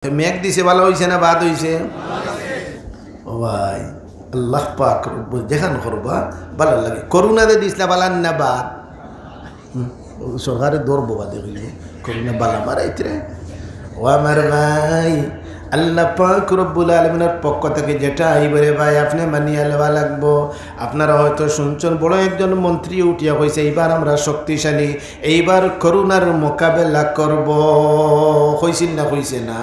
মেঘ দিছে ভালো হইছে না বাদ হইছে ও ভাই আল্লাহ পাক যেখান করবা ভালো লাগে করুণাতে দিসলা বালান না বাদ সরকারে দৌড়বো বাদে করুণা বালা মারাইতে ও আমার ভাই আল্লাহ পাক রব্বুল আলামিনের পক্ষ থেকে যেটা আইবারে ভাই আপনি মানিয়া লওয়া লাগবো। আপনারা হয়তো শুনছেন বড় একজন মন্ত্রী উঠিয়া কইছে এইবার আমরা শক্তিশালী, এইবার করোনার মোকাবেলা করব। কইছেন না কইছে না?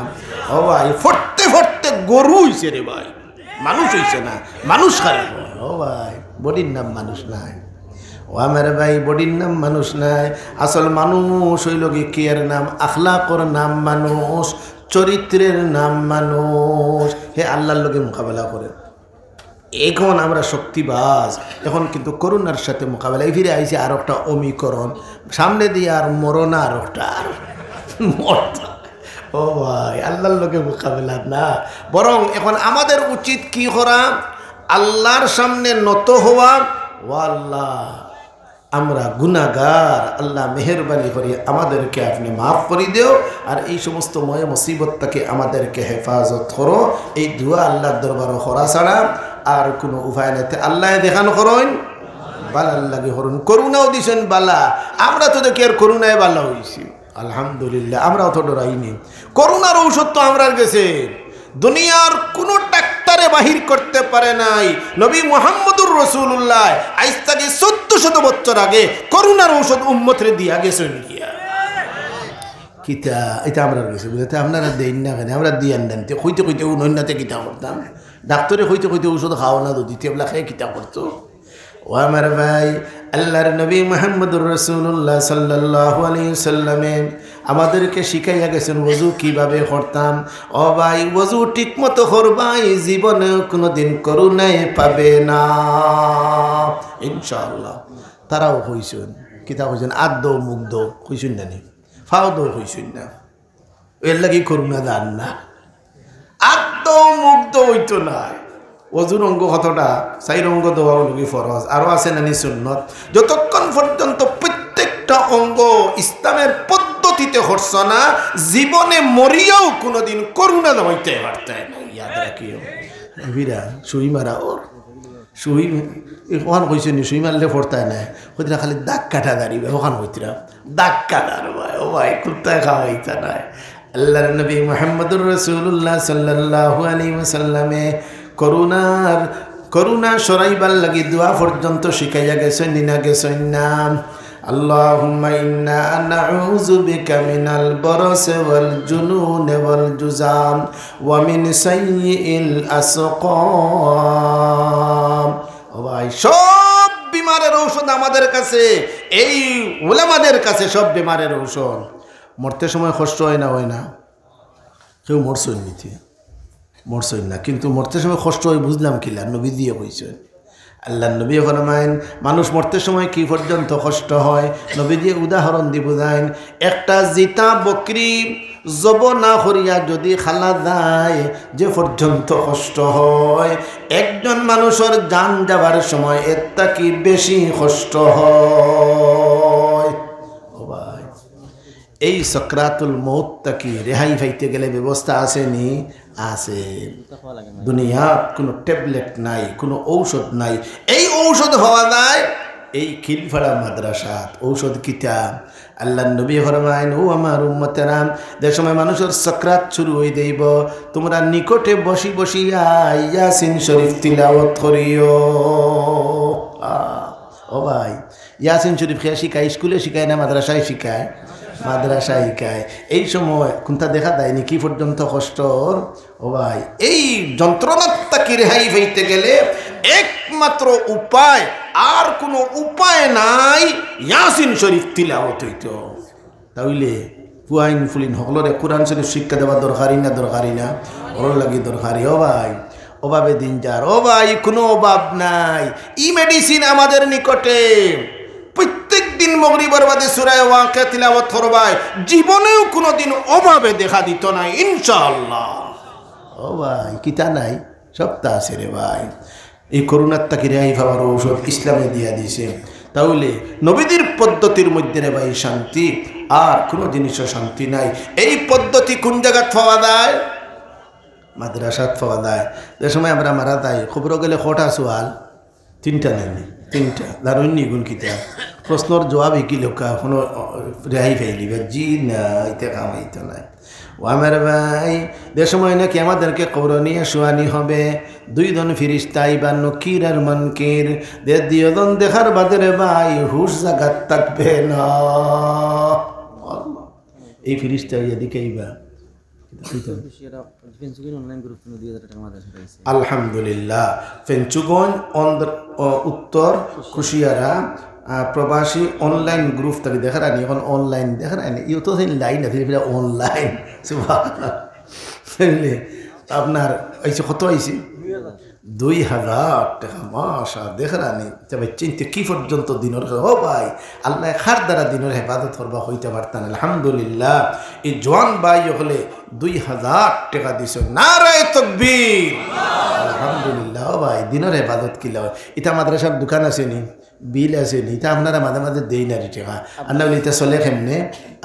ও ভাই ফটতে ফটতে গরু হইছে রে ভাই, মানুষ হইছে না, মানুষ খারাপ। ও ভাই বডির নাম মানুষ নাই, ও আমার ভাই বডির নাম মানুষ নাই। আসল মানুষ হইল কি এর নাম আখলাকর নাম মানুষ, চরিত্রের নাম মানুষ। হে আল্লাহর লোকে মোকাবেলা করে। এখন আমরা শক্তিবাজ, এখন কিন্তু করোনার সাথে মোকাবেলা ফিরে আইছে আর একটা অমিকরণ সামনে দিয়ে আর মরনা আর একটা মরতা। ও ভাই আল্লাহর লোকে মোকাবেলা না, বরং এখন আমাদের উচিত কি করা? আল্লাহর সামনে নত হওয়া। ও আল্লাহ আমরা গুনাহগার, আল্লাহ মেহেরবানি করি আমাদেরকে আপনি মাফ করে দিও, আর এই সমস্ত ময় মুসিবত থেকে আমাদেরকে হেফাজত করো। এই দুয়া আল্লাহর দরবারে করা ছাড়া আর কোনো উপায় নাই। আল্লাহ দেখানো করুন বালার লাগে করুন, করুণাও দিছেন বালা। আমরা তো দেখি আর করুণায় বালা হয়েছি আলহামদুলিল্লাহ, আমরাও তো ডরাইনি। করুণার ঔষধ তো আমরার গেছে, দুনিয়ার কোন ডাক্তারে বাহির করতে পারে নাই। নবী মুহাম্মদুর রাসূলুল্লাহ আজ থেকে 1400 বছর আগে করোনার ঔষধ উম্মতরে দিয়া গেছেন গিয়া। কিতা এটা আমরা গেছে বুঝতে, আপনারা দেন না কেন? আমরা দিয়ান দেন কইতে কইতে অন্যতে কিতা করতাম, ডাক্তারে কইতে কইতে ঔষধ খাওয়া না দিতে এবলা খেয়ে কিতা করতো। ও আমার ভাই আল্লাহর নবী মুহাম্মদুর রাসূলুল্লাহ সাল্লাল্লাহু আলাইহি ওয়াসাল্লামে আমাদেরকে শিখাইয়া গেছেন ওযু কিভাবে করতাম। ও ভাই ওযু ঠিকমতো করবাই, জীবনে কোনোদিন করুণায় পাবে না ইনশাআল্লাহ। তারাও কইছেন কিতা কইছেন আদ্দ মুগ্ধ কইছেন না নি ফাও দো কইছেন না, এর লাগি করুণা দান না, আদ্দ মুগ্ধ হইতো না। অজুর অঙ্গ কতটা? 4 অঙ্গ দেওয়া লোক ফরজ, আরও আছে নানি সুন্নত। যতক্ষণ পর্যন্ত প্রত্যেকটা অঙ্গ ইসলামের পদ্ধতিতে হরছ না, জীবনে মরিয়াও কোনোদিন করুণা হইতে পারতে না। ইয়াদ রাখিও ভিরা সুই মারা ওর সুই ওখান কইছে নি সুই মারলে পড়তায় না, হইতরা খালি দাগ কাটা দাঁড়িয়ে ওখান হইতরা দাগ কাটার ভাই। ও ভাই কুত্তায় খাওয়াইতা নাই। আল্লাহর নবী মুহাম্মদুর রাসূলুল্লাহ সাল্লাল্লাহু আলাইহি ওয়াসাল্লামে করুণা সরাইবার লাগি দোয়া পর্যন্ত শিখাইয়া গেছেন না গেছেন না? আল্লাহুম্মা ইন্না নাউযু বিকা মিনাল বারাসি ওয়াল জুনুনি ওয়াল জুজাম ওয়া মিন সাইয়্যিল আসকাম। ও ভাই সব বিমারের ঔষধ আমাদের কাছে, এই উলামাদের কাছে সব বিমারের ঔষধ। মরতে সময় কষ্ট হয় না? হয় না? কেউ মরছই নিতে মরছই না, কিন্তু মরতে সময় কষ্ট হয় বুঝলাম কিলা? নবী দিয়ে কইছেন। আল্লাহ নবী ফরমায়েন মানুষ মরতে সময় কি পর্যন্ত কষ্ট হয়, নবী দিয়ে উদাহরণ দি বুঝাইন। একটা জিতা বকরি জব না করিয়া যদি খালা যায় যে পর্যন্ত কষ্ট হয়, একজন মানুষের জান যাবার সময় এর কি বেশি কষ্ট হয়। ও ভাই এই সাকরাতুল মউত কি রেহাই পাইতে গেলে ব্যবস্থা আসেনি? আছে। দুনিয়াত কোনো ট্যাবলেট নাই, কোনো ঔষধ নাই। এই ঔষধ হওয়া যায় এই খিলফাড়া মাদ্রাসাত। ঔষধ কিতাব আল্লাহ নবী ফরমায়েন ও আমার উম্মতেরা, যে সময় মানুষের সাকরাত শুরু হয়ে যাইব, তোমরা নিকটে বসি বসিয়া ইয়াসিন শরীফ তিলাওয়াত করিও। ও ভাই ইয়াসিন শরীফ খেয়ে শিখায়, স্কুলে শিখায় না মাদ্রাসায় শিখায়? মাদ্রাসায় শিখায়। এই সময় কোনটা দেখা দেয়নি কি পর্যন্ত কষ্ট। ও ভাই এই যন্ত্রণাটা কি রেহাই পাইতে গেলে একমাত্র উপায়, আর কোনো উপায় নাই, ইয়াসিন শরীফ তিলাওয়াত হইতো। তাইলে ফুয়াইন ফুলিন সকলরে কোরআন শরীফ শিক্ষা দেওয়া দরকারি না? দরকারি না? ওর লাগি দরকারি। ও ভাই অভাবে দিন যার। ও ভাই কোনো অভাব নাই, ই মেডিসিন আমাদের নিকটে। প্রত্যেক দিন মাগরিবের বাদে সূরা ওয়াকিয়া তিলাওয়াত করবাই, জীবনেও কোনোদিন অভাবে দেখা দিত না ইনশাআল্লাহ। ও ভাই কিতা নাই? সবটা আছে রে ভাই। এই করোনার তাকে রেহাই পাওয়ার ঔষধ ইসলামে দিয়া দিয়েছে। তাহলে নবীদের পদ্ধতির মধ্যে রে ভাই শান্তি, আর কোনো জিনিসের শান্তি নাই। এই পদ্ধতি কোন জায়গায় পাওয়া যায়? মাদ্রাসাত পাওয়া যায়। যে সময় আমরা মারা যাই খবর গেলে কটা সোয়াল? তিনটা নেই, তিনটা দারুণ নিগুণ কিতা প্রশ্নর জবাব কি লোকা কোনো রেহাই ফেলিবে জি না ইতে কামাইতে নাই। ও আমার ভাই যে সময় নাকি আমাদেরকে কবর নিয়ে শোয়ানি হবে, দুইজন ফিরিস্তা বা নকির আর মনকির দে দুইজন দেখার বাদে রে ভাই হুশ জাগাত থাকবে না। এই ফিরিস্তা এদিকে এইবা আলহামদুলিল্লাহ ফেঞ্চুগঞ্জ উত্তর কুশিয়ারা প্রবাসী অনলাইন গ্রুপ থেকে দেখা রানি এখন অনলাইন দেখা রানি ইউ তো লাইন আছে অনলাইন আপনার আইসে কত আইসি 2000 টাকা মাসা দেখা রানি তবে চিন্তা কি পর্যন্ত দিনের ও ভাই আল্লাহ খার দ্বারা দিনের হেফাজত করবা হইতে পারতেন। আলহামদুলিল্লাহ এই জওয়ান ভাই হলে 2000 টাকা দিছ নারায়ে তাকবীর। আলহামদুলিল্লাহ ও ভাই দিনের হেফাজত কিলা এটা মাদ্রাসার দোকান আছে নি বিল আছে নি তা আপনারা মাঝে মাঝে দেই না রে টাকা আল্লাহ বলিতে চলে কেমনে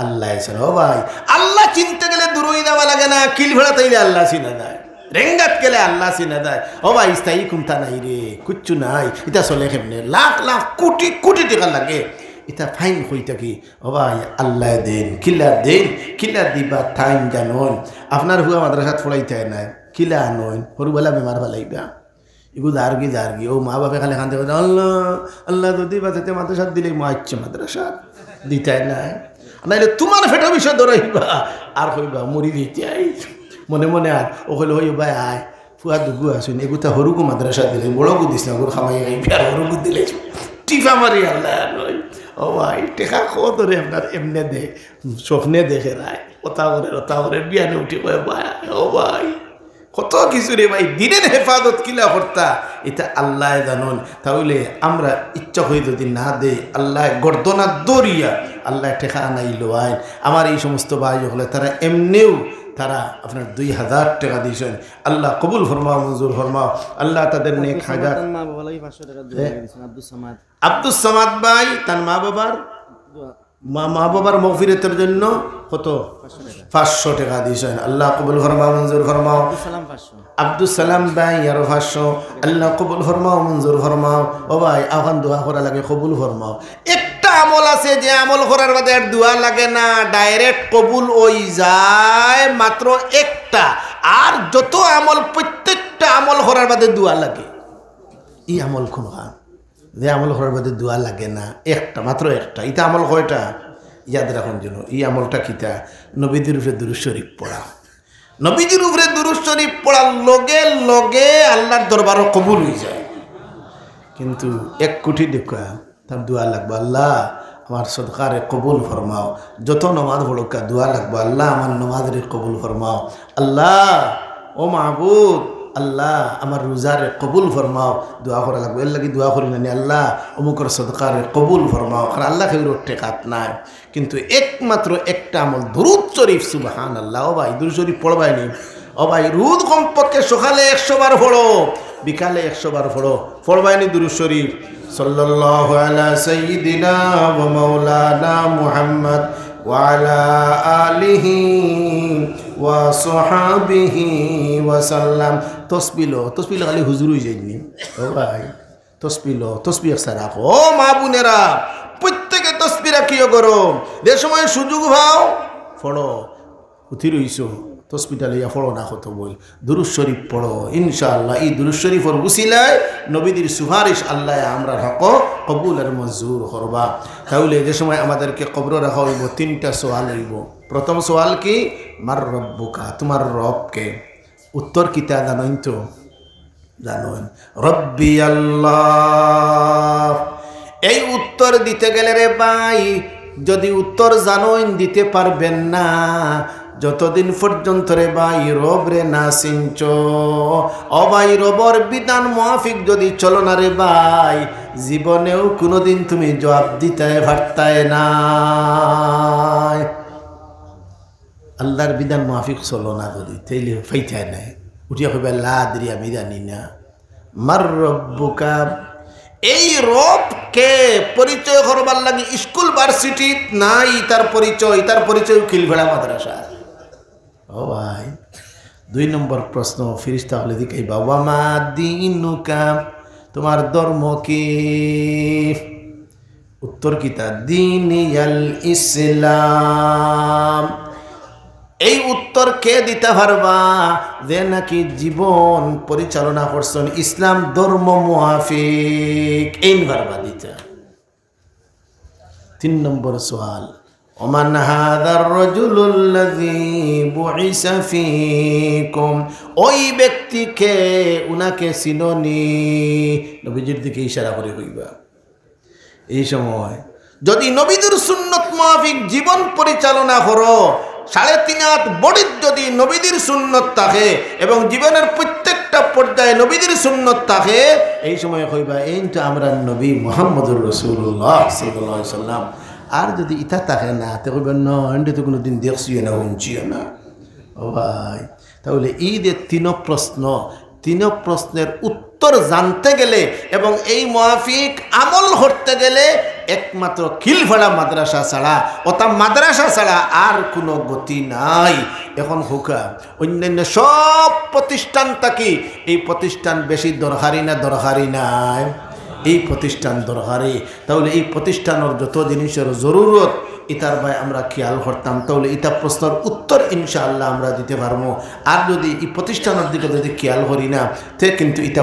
আল্লাহ আছে ও ভাই আল্লাহ চিনতে গেলে দূরই যাওয়া লাগে না কিল ভেড়া তাইলে আল্লাহ চিনা যায় রেঙ্গাত গেলে আল্লাহ চিনা দেয় ও ভাই স্থায়ী কুমতা নাই রে কুচ্ছু নাই এটা চলে কেমনে লাখ লাখ কোটি কোটি টাকা লাগে এটা ফাইন হই থাকি ও ভাই আল্লাহ দেন কিলা দিবা টাইম জানুন আপনার হুয়া মাদ্রাসাত পড়াইতে নাই কিলা আনইন সরুবেলা বেমার ফেলাইবা এগু দারগি ও মা বাপে খালি খানতে আল্লাহ আল্লাহ যদি বাঁচাতে মাদ্রাসাত দিলে মা ইচ্ছে মাদ্রাসা দিতে নাই নাইলে তোমার ফেটা বিষয় ধরাইবা আর কইবা মরি দিতে আই মনে মনে আর ও হইলে হই ভাই আয় ফুয়া দুগু আসুন এগুতা হরুগু মাদ্রাসা দিলে বড়গু দিস না ওর খামাই আর হরুগু দিলে টিফা মারি আল্লাহ নয় ও ভাই টেকা কত রে আপনার এমনে দে স্বপ্নে দেখে রায় ওতা করে বিয়ানে উঠে কয় ভাই ও ভাই কত কিছু রে ভাই দিনের হেফাজত কিলা কর্তা এটা আল্লাহ জানুন। তাহলে আমরা ইচ্ছা হয়ে যদি না দে আল্লাহ গর্দনা দরিয়া আল্লাহ টেকা আনাইল আইন আমার এই সমস্ত ভাই হলে তারা এমনিও তারা আপনার 2000 টাকা দিয়েছেন আল্লাহ কবুল ফরমাও মঞ্জুর ফরমাও আল্লাহ তাদের নেক হাজার আব্দুস সামাদ ভাই তার মা বাবার মগফিরাতের জন্য কত 500 টাকা দিয়েছেন আল্লাহ কবুল ফরমাও মঞ্জুর ফরমাও আব্দুস সালাম ভাই আরো 500 আল্লাহ কবুল ফরমাও মঞ্জুর ফরমাও ও ভাই আওখান দোয়া করা লাগে কবুল ফরমাও। একটা আমল আছে যে আমল করার বাদে আর দোয়া লাগে না ডাইরেক্ট কবুল হই যায় মাত্র একটা, আর যত আমল প্রত্যেকটা আমল করার বাদে দোয়া লাগে। এই আমল কোন যে আমল করার বাদে দোয়া লাগে না একটা মাত্র একটা, এটা আমল কয়টা ইয়াদ রাখুন জন্য এই আমলটা কিতা নবীদের উপরে দুরূদ শরীফ পড়া। নবীজির উপরে দুরূদ শরীফ পড়ার লগে লগে আল্লাহর দরবারও কবুল হয়ে যায়। কিন্তু 1 কোটি দেখা তার দোয়া লাগবে আল্লাহ আমার সদকারে কবুল ফরমাও, যত নমাজ পড়কা দোয়া লাগবে আল্লাহ আমার নমাজরে কবুল ফরমাও, আল্লাহ ও মাহবুব আল্লাহ আমার রোজারে কবুল ফরমাও, দোয়া করা লাগবে। এর লাগি দোয়া করি না আল্লাহ অমুকর সদকারে কবুল ফরমাও, কারণ আল্লাহ কেউ টেকাত নাই। কিন্তু একমাত্র একটা আমল দুরূদ শরীফ সুবহানাল্লাহ। ও ভাই দুরূদ শরীফ পড়বাই নি ও ভাই রোজ কমপক্ষে সকালে 100 বার পড়ো বিকালে 100 বার পড়ো, পড়বাই নি দুরূদ শরীফ সাল্লাল্লাহু আলা সাইয়্যিদিনা ওয়া মাওলানা মুহাম্মদ ওয়া আলা আলিহি ওয়া সাহাবিহি ওয়া সাল্লাম। তসবিহ খালি হুজুর হয়ে যায়নি ও ভাই, তসবিহ সারা ও মা বোনেরা প্রত্যেকে তসবিহ রাখিও করো। যে সময় সুযোগ ভাও পড়ো, উঠি রইছো তসবিহটা লইয়া পড়ো না কত বই দুরূদ শরীফ পড়ো ইনশাআল্লাহ। এই দুরূদ শরীফের উসিলায় নবীদের সুপারিশ আল্লাহ আমরা হক কবুল আর মঞ্জুর করবা। তাহলে যে সময় আমাদেরকে কবর রাখা হইব 3টা সওয়াল হইব। প্রথম সওয়াল কি মার রব্বুকা, তোমার রবকে। উত্তর কিতা জানেন তো? জানেন রব্বি আল্লাহ। এই উত্তর দিতে গেলে রে ভাই যদি উত্তর জানেন দিতে পারবেন না যতদিন পর্যন্ত রে ভাই রব রে না চিনছ, ও ভাই রবর বিধান মাফিক যদি চলো না রে ভাই জীবনেও কোনোদিন তুমি জবাব দিতে পারতায় না। আল্লাহর বিধান মাফিক চলো না যদি তাইলে ফাইতায় নাই উঠিয়া কইবা লা আদরি আমি জানি না। মার রব্বুকা এই রবকে পরিচয় করবার লাগি স্কুল ভার্সিটি নাই, তার পরিচয় খিলভেড়া মাদ্রাসা। ও ভাই, 2 নম্বর প্রশ্ন ফিরিস্তা হলে দিকে, বাবা মা দিনুকা, তোমার ধর্ম কি? উত্তর কিতা? দিনিয়াল ইসলাম। এই উত্তর কে দিতে পারবা? যে নাকি জীবন পরিচালনা করছেন ইসলাম ধর্ম মুআফিক, এই পারবা দিতে। 3 নম্বর সওয়াল, ওমান হাদার রাজুলুল্লাযী বুইসা ফীকুম, ওই ব্যক্তিকে, উনাকে চিননি? নবীজির দিকে ইশারা করে কইবা। এই সময় যদি নবীদের সুন্নত মুআফিক জীবন পরিচালনা করো, 3.5 হাত বডির যদি নবীদের সুন্নত থাকে এবং জীবনের প্রত্যেকটা পর্যায়ে নবীদের সুন্নত থাকে, এই সময় কইবা এই তো আমরা নবী মুহাম্মদুর রাসূলুল্লাহ সাল্লাল্লাহু আলাইহি সাল্লাম। আর যদি ইতা থাকে না, তে কইবেন না এন্ড তো কোনোদিন দেখছিও না, শুনছিও না। ও ভাই, তাহলে এই যে 3 প্রশ্ন, 3 প্রশ্নের উত্তর জানতে গেলে এবং এই মুআফিক আমল করতে গেলে একমাত্র খিলফাড়া মাদ্রাসা ছাড়া, অর্থাৎ মাদ্রাসা ছাড়া আর কোনো গতি নাই। এখন হুকা অন্যান্য সব প্রতিষ্ঠান থাকি, এই প্রতিষ্ঠান বেশি দরকারি না দরকারি নাই? এই প্রতিষ্ঠান দরকারি। তাহলে এই প্রতিষ্ঠানের যত জিনিসের জরুরত ইতার ভাই আমরা খেয়াল করতাম, তাহলে ইতা প্রশ্নের উত্তর ইনশাআল্লাহ আমরা দিতে পারবো। আর যদি এই প্রতিষ্ঠানের দিকে যদি খেয়াল করি না, তে কিন্তু ইতা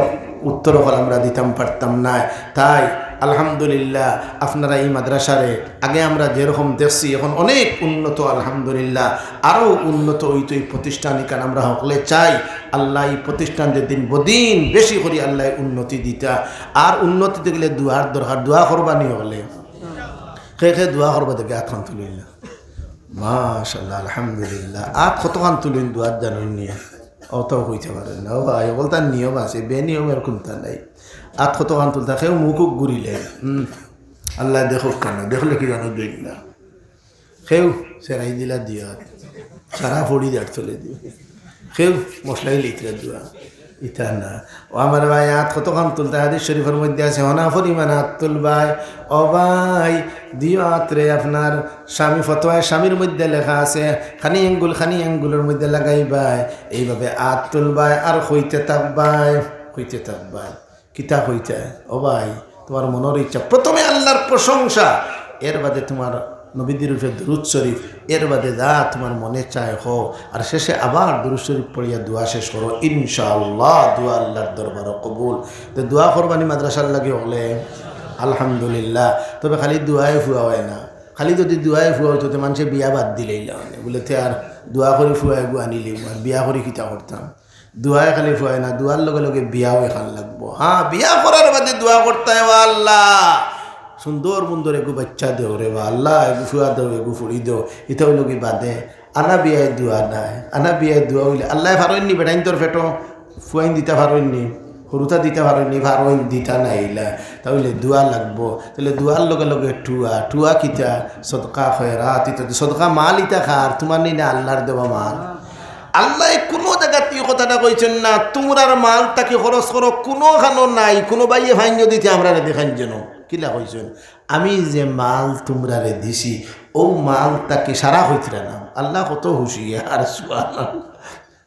উত্তর হল আমরা দিতাম পারতাম না। তাই আলহামদুলিল্লাহ আপনারা এই মাদ্রাসারে আগে আমরা যেরকম দেখছি এখন অনেক উন্নত, আলহামদুলিল্লাহ আরও উন্নত হইতো এই প্রতিষ্ঠান। কারণ আমরা সকলে চাই আল্লাহ এই প্রতিষ্ঠান যেদিন বদিন বেশি করি আল্লাহ উন্নতি দিতা। আর উন্নতিতে গেলে দুয়ার দরকার, দোয়া করবানি হলে খে দোয়া করবা দেখে আতখান তুলিন না, মাশাআল্লাহ আলহামদুলিল্লাহ। আর কতখান তুলিন দোয়ার জানুন নিয়ে অতও হইতে পারেন না। ও ভাই বল তার নিয়ম আছে, বেনিয়মের কোনটা নাই। আর কতখান তুলতা খেয়েও মুখুক ঘুরিলে আল্লাহ দেখুক কেন, দেখলে কি জানো দিন না, খেউ সেরাই দিলা দিয়া সারা ফড়ি দেড় চলে দিও, খেউ মশলাই লিখলে দোয়া ইতা না। ও আমার ভাই হাত কতক্ষণ তুলতে, হাদিস শরীফের মধ্যে আছে হনা পরিমাণ হাত তুলবাই। ও ভাই দিও হাতরে আপনার স্বামী ফতোয়ায় স্বামীর মধ্যে লেখা আছে খানি আঙ্গুলের মধ্যে লাগাইবাই, এইভাবে হাত তুলবাই আর হইতে থাকবাই, কিতা হইতে। ও ভাই তোমার মনের ইচ্ছা, প্রথমে আল্লাহর প্রশংসা, এর বাদে তোমার নবীদের উপরে দুরূদ শরীফ, এর বাদে যা তোমার মনে চায় হো, আর শেষে আবার দুরূদ শরীফ পড়িয়া দোয়া শেষ করো, ইনশাআল্লাহ দোয়া আল্লাহর দরবারে কবুল। তো দোয়া করবানি মাদ্রাসার লাগে হলে আলহামদুলিল্লাহ। তবে খালি দোয়াই ফুয়া হয় না, খালি যদি দোয়াই ফুয়া হইতো মানুষে বিয়া বাদ দিলেই না, বলে তে আর দোয়া করে ফুয়াই গু আনিলি বিয়া করে কিতা করতাম। দোয়াই খালি ফুয়ায় না, দোয়ার লগে লগে বিয়াও এখান লাগবো। হ্যাঁ, বিয়া করার বাদে দোয়া করতে হয় আল্লাহ সুন্দর মুন্দর এগু বাচ্চা দেও রে বা আল্লাহ, এগু ফুয়া দেও, এগু ফুড়ি দেও, এটা হইল কি বাদে আনা বিয়ায় দোয়া নাই। আনা বিয়ায় দোয়া হইলে আল্লাহ ভারইনি বেটাইন তোর ফেটো ফুয়াইন দিতে ভারইনি, সরুতা দিতে ভারইনি, ভারইন দিতা নাইলা, তাহলে দোয়া লাগবো। তাহলে দোয়ার লগে লগে টুয়া কিতা সদকা খয়রাত, ইতা সদকা মাল ইতা খার তোমার নি না আল্লাহর দেওয়া মাল। আল্লাহ কোনো জায়গাতে কথাটা কইছেন না তোমরার মাল তাকে খরচ করো, কোনোখানো নাই। কোনো বাইয়ে ফাইন দিতে আমরা দেখান যেন কিলা কইছেন, আমি যে মাল তোমরারে দিছি ও মাল তাকে সারা হইতরা না। আল্লাহ কত হুঁশিয়ার,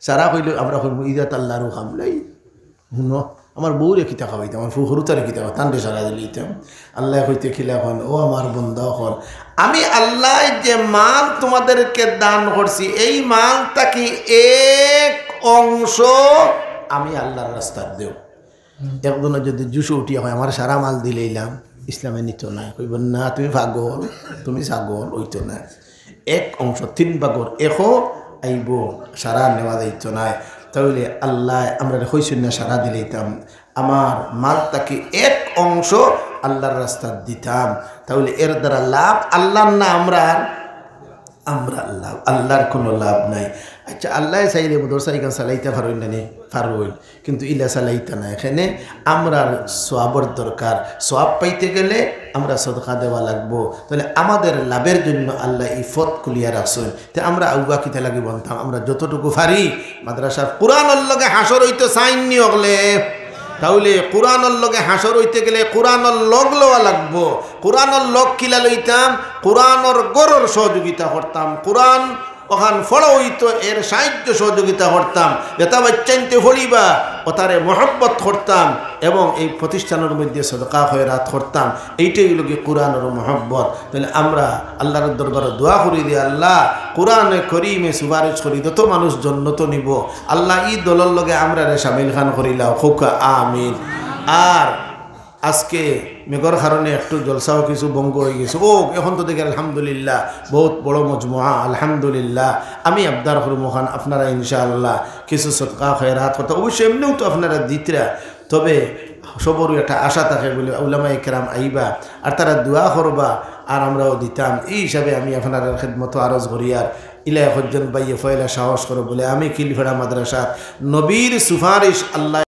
সারা হইলে আমরা ইদাত আল্লাহরও খামলাই শুনো, আমার বউ রেখিতা খাওয়াইতাম, আমার ফুহরুতা রেখিতা তান্ডে সারা দিলিতাম। আল্লাহ হইতে খিলা হন, ও আমার বন্ধা হন, আমি আল্লাহ যে মাল তোমাদেরকে দান করছি এই মাল তাকে এক অংশ আমি আল্লাহর রাস্তার দেও। একজনে যদি জুসো উঠিয়া হয় আমার সারা মাল দিলেইলাম, ইসলামে নিত না, কইব না তুমি পাগল, তুমি ছাগল, ওইতো না। এক অংশ 3 ভাগর এখো আইব, সারা নেওয়া যাইতো না। তাহলে আল্লাহ আমরা হইছেন না সারা দিলেইতাম, আমার মাল তাকে এক অংশ আল্লাহর রাস্তা দিতাম, তাহলে এর দ্বারা লাভ আল্লাহর না আমরা লাভ, আল্লাহর কোনো লাভ নাই। আচ্ছা আল্লাহ চাইলে মোটরসাইকেল চালাইতে পারই না পারই, কিন্তু ইলা চালাইতে না। এখানে আমরা সোয়াবর দরকার, সোয়াব পাইতে গেলে আমরা সদকা দেওয়া লাগবো। তাহলে আমাদের লাভের জন্য আল্লাহ এই পথ খুলিয়া রাখছেন। তো আমরা আউবা কিতে লাগে বলতাম, আমরা যতটুকু পারি মাদ্রাসার কোরআনের লগে হাসর হইতো চাইনি হলে তাহলে কোরআনের লগে হাসর হইতে গেলে কোরআনের লগ লওয়া লাগবো। কোরআনের লগ কিলা লইতাম, কোরআনের গরর সহযোগিতা করতাম, কোরআন ওখান ফলো হইতো এর সাহায্য সহযোগিতা করতাম, যেটা বাচ্চাইতে ফলিবা ওতারে মহব্বত করতাম এবং এই প্রতিষ্ঠানের মধ্যে সদকা খয়রাত করতাম। এইটাই লোকে কোরআনের মহব্বত। তাহলে আমরা আল্লাহর দরবারে দোয়া করি দিয়ে আল্লাহ কোরআনে করিমে সুপারিশ করি যত মানুষ জন্নত নিব আল্লাহ ই দলের লগে আমরা শামিল খান করিলাও খোকা আমিন। আর আজকে মেঘর কারণে একটু জলসাও কিছু ভঙ্গ হয়ে গেছে। এখন তো দেখে আলহামদুলিল্লাহ বহুত বড় মজমুআ আলহামদুলিল্লাহ। আমি আবদার করবো খান আপনারা ইনশাআল্লাহ কিছু সদকা খয়রাত করতে, অবশ্যই এমনিও তো আপনারা দিতরা, তবে সবরই একটা আশা থাকে বলে উলামায়ে কেরাম আইবা আর তারা দোয়া করবা আর আমরাও দিতাম। এই হিসাবে আমি আপনার খেদমত আরজ করি আর ইলা হজ্জন বাইয়ে ফয়লা সাহস করো বলে আমি কিলফেড়া মাদ্রাসা নবীর সুপারিশ আল্লাহ